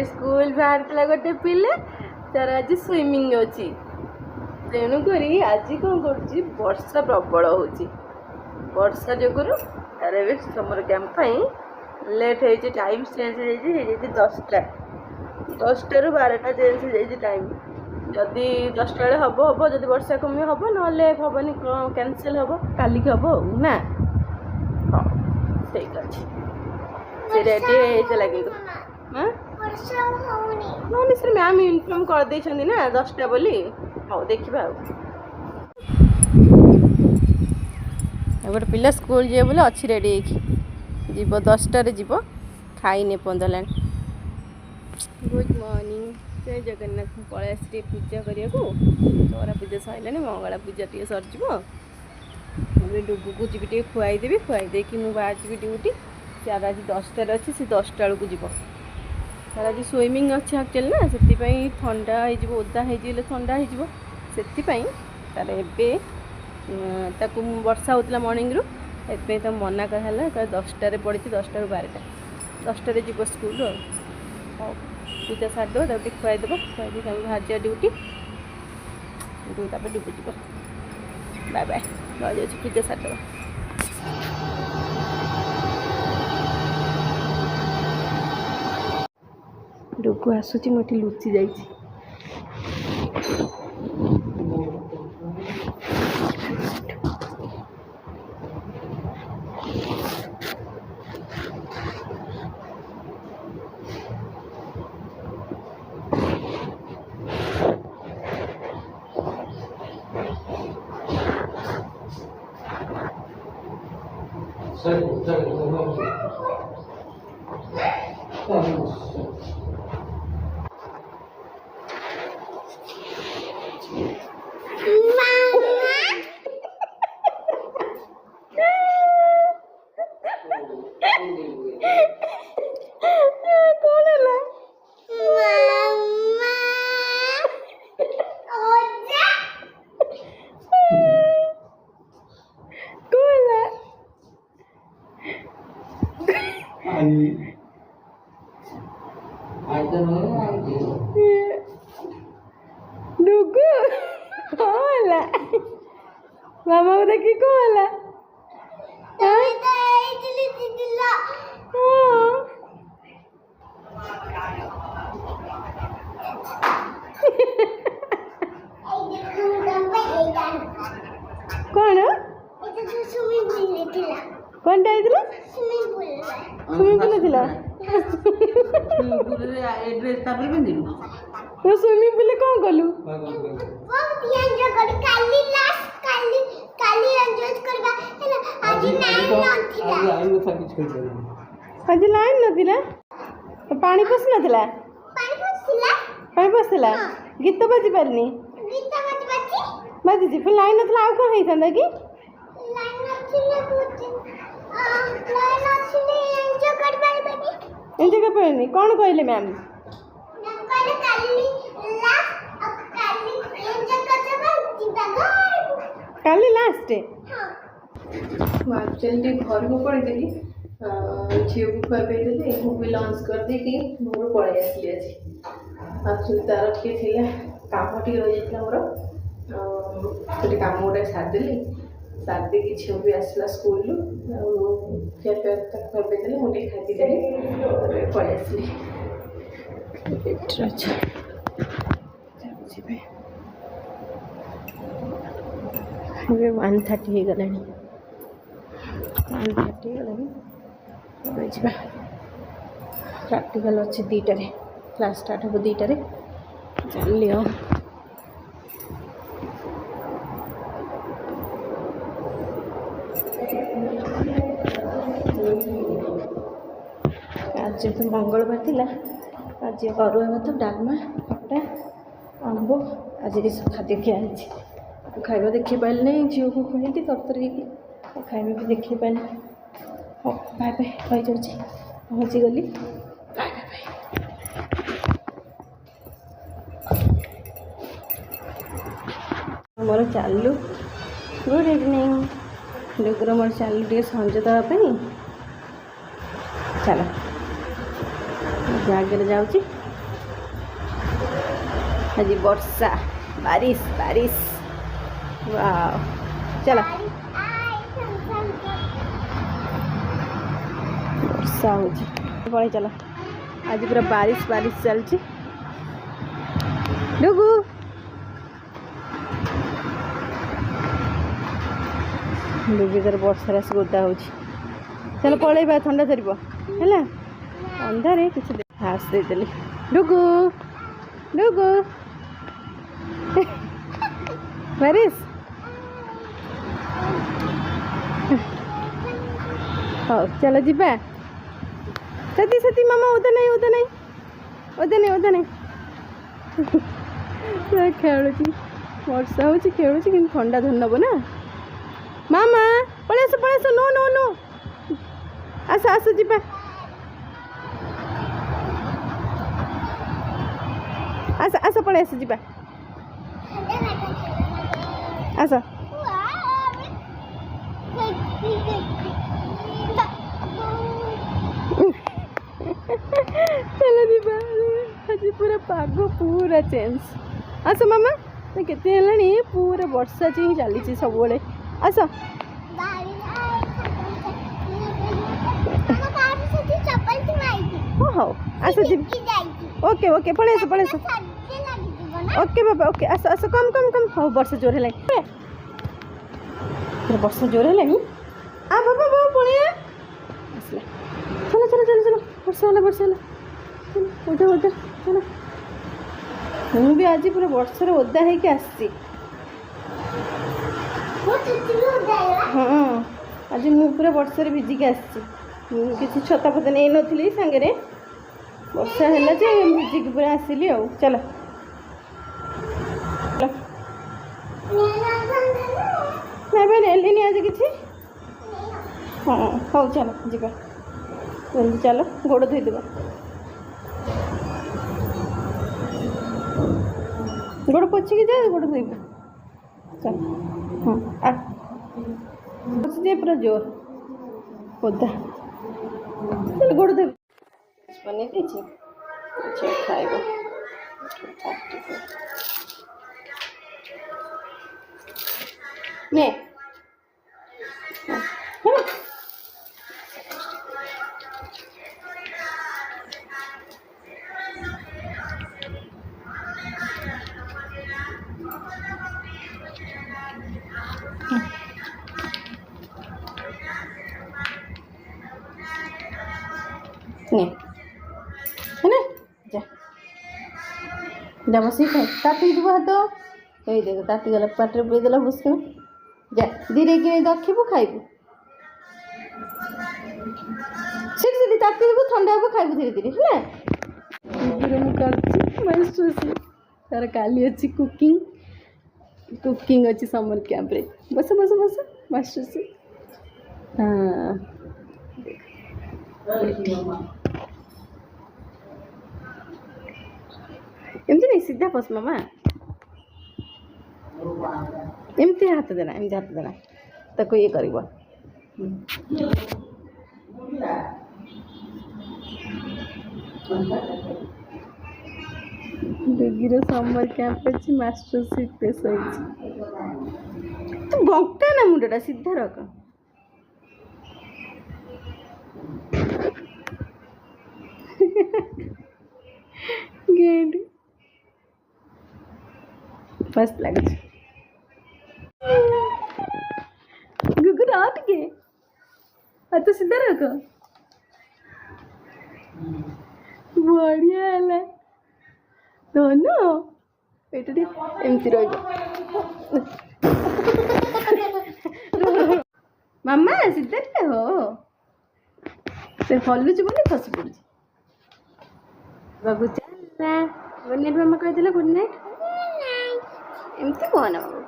School बाहर गोटे पिले तार आज स्विमिंग अच्छी तेणुक आज कौन कर वर्षा प्रबल हो वर्षा जोगुर तार समर कैंप लेट हो टाइम चेंज हो 10टा रू 12टा चेंज हो टाइम जदि 10टा बेले हम हम जब वर्षा कमी हम ना हेनी कैंसल हम काली हम ना हाँ ठीक अच्छे से रेडी लगे हाँ सर मैम इनफॉर्म कर देछंदी ना 10टा बोली हाँ देखा गोटे पिला स्कूल जाए बोले अच्छी रेडी जीव 10टार जीव खाई पंदला गुड मॉर्निंग जय जगन्नाथ पलि आस पूजा करने को चौरा पूजा सरला मंगला पूजा टे सरज डुगु को जी टे खुआईदेवी खुआईदे कि मुझे बाहर जी ड्यूटी सार आज 10टार अच्छी से 10टा बेलू जीव तार आज स्विमिंग अच्छे एक्चुअली ना से ठंडा हो ओदा हो ठंडा हो तार एबे वर्षा होता मॉर्निंग रू एबे तो मना कहला 10टार पड़ी 10टा रू 12टा 10टार जीव स्कूल हाँ पूजा सारदेव ताकि खुआईदेव खुआई बाहर जा ड्यूटी डुबु जीव बाय बाय रही जाऊँ पूजा सारदेव डुगु आसूची मुझे लुचि जाइए डुगु कौन मामा को देखी कौन कौन कौन स्विमिंग पूल स्विमिंग पूल कौन कलु आज लाइन नथिला पानी पस नथिला पानी पसला गीत बाजी पारनी बाजी फिर लाइन नथिला आ कौन होता कि एंजॉय कर पारनी कौन कहले मैम काली लास्ट एक्चुअली घर को पड़ी झील को खुआई मुझे लंच कर देकी मोर पलि आसली आज एक्चुअली तार टे थी कम टे रही मोर गोटे कम गोटे सारदेली सारदे झील भी आसला स्कूल खिया खुआई मुझे खाई देली पलि आसली अच्छा 1:30 हो गला 1:30 हो गला प्रैक्टिकल अच्छे 2टारे क्लास स्टार्ट हम 2टारे चल आज तो मंगलवार थी आज अरुआ भात डालमा खटा आंब आज खाद्य खियाई खाଇବା देखी पारे ना झील को खुआई तरतरी खाଇବା भी देखी पारे हाँ बाय बाय रही जाऊँ पहुँची गली बाय बाय बाय मोर चालू गुड इवनिंग डुगर मोर चैनल टे संज देवाई चलो आगे जाऊँगी आज वर्षा बारिश बारिश वाह चलो वर्षा हो पड़े चलो आज पूरा बारिश बारिश चलती डुगु डुगु तर वर्षा आस गोदा हो चलो पलैबा ठंडा धरब है अंधारे किसी हास देदेली डुगु डुगु बारिश हाँ चलो जीवा सती सती मामा ओदा नहीं ओदा नहीं ओदा नहीं ओदा नहीं खेलु वर्षा हो खेलु कि ठंडा धर नब ना मामा पलैस नो नो नो आस आस जीवा आस आस पलैस जीवा आस चलो दीपा आज पूरा पाग पूरा चेंज आस मामा केते पूरा वर्षा ही चली सब आस हाँ आस ओके ओके पलैस पलैस ओके बाबा ओके आस आस कम कम कम हाँ वर्षा जोर है वर्षा जोर है आ बाबा बाबा पड़े आसला चलो चलो चलो चलो वर्षा चलो ओदा ओदा चलो मुझे भी आज पूरा वर्षा ओदा है हाँ आज मु पूरा वर्षा भिजिकी किसी छता फता नहीं नी सांगे वर्षा है भिजिकी पूरा आसली आ चलो नहीं नेलिनी आज किसी हाँ हाँ चलो जीवा जल्दी चलो गोड़ धोईदेव गोड़ पोछिकी जाए गोड़ धोब चल हाँ पूरा जोर ओदा चल गोड़ धोब बनी देছি खाइब ने है ना जा जा बस ताती जीव हाथ ये देख ताती गला पाटे पुदेला बुसक जा धीरे कि रखू खाइबू सीधी ताती देव ठंडा हे खाइबू धीरे धीरे है तार काली अच्छी कुकिंग कुकिंग अच्छी समर कैंप रे बस बस बस मास्टर से हाँ एमती नहीं सीधा पस मामा एमती हाथ देना ताको ये कर डिग्री समर कैंप अच्छी मास्टरशिप पेश तू बंका ना मुंडा सीधा रख गेंड मस्त लगे गुगु रात के तो सीधा रख बढ़िया है दोनों एमती मामा सीधा हो से हलुच बोली खसी पड़ी बाबू चल गुड नाइट मामा कह गुड नाइट एमती कहना बाबू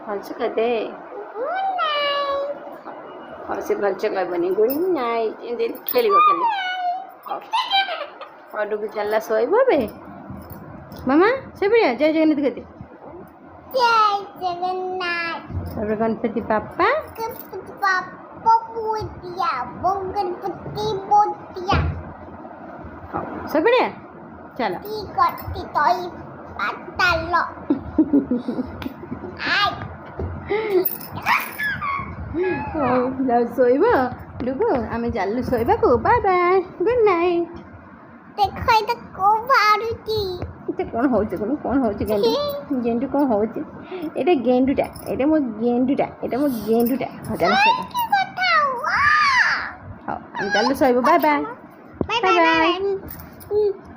भलसे कहते से भलसे कहबनी गुड नाइट एमती खेल खाली डुगु चलला शोब मामा से बढ़िया जय जगन्नाथ कहते जय जगन्नाथ তারপরে গণপতি বাপ্পা गणपति बाप्पा मोतिया वो गणपति मोतिया সব বড়িয়া চলো ती करती तो ही पता लो आई ହଉ ଯାଉ ଶୋଇବ ଡୁଗୁ ଆମେ ଚାଲିଲୁ ଶୋଇବାକୁ ବାଏ ବାଏ ଗୁଡ୍ ନାଇଟ୍। देखो ये को मारुती ଏତେ କ'ଣ ହେଉଛି କ'ଣ ହେଉଛି ଗେଣ୍ଡୁ ଗେଣ୍ଡୁ କ'ଣ ହେଉଛି ଏଇଟା ଗେଣ୍ଡୁଟା ଏଇଟା ମୋ ଗେଣ୍ଡୁଟା ହଉ ଚାଲ ଶୋଇବା की बताओ ହଉ ଆମେ ଚାଲିଲୁ ଶୋଇବୁ bye bye bye bye bye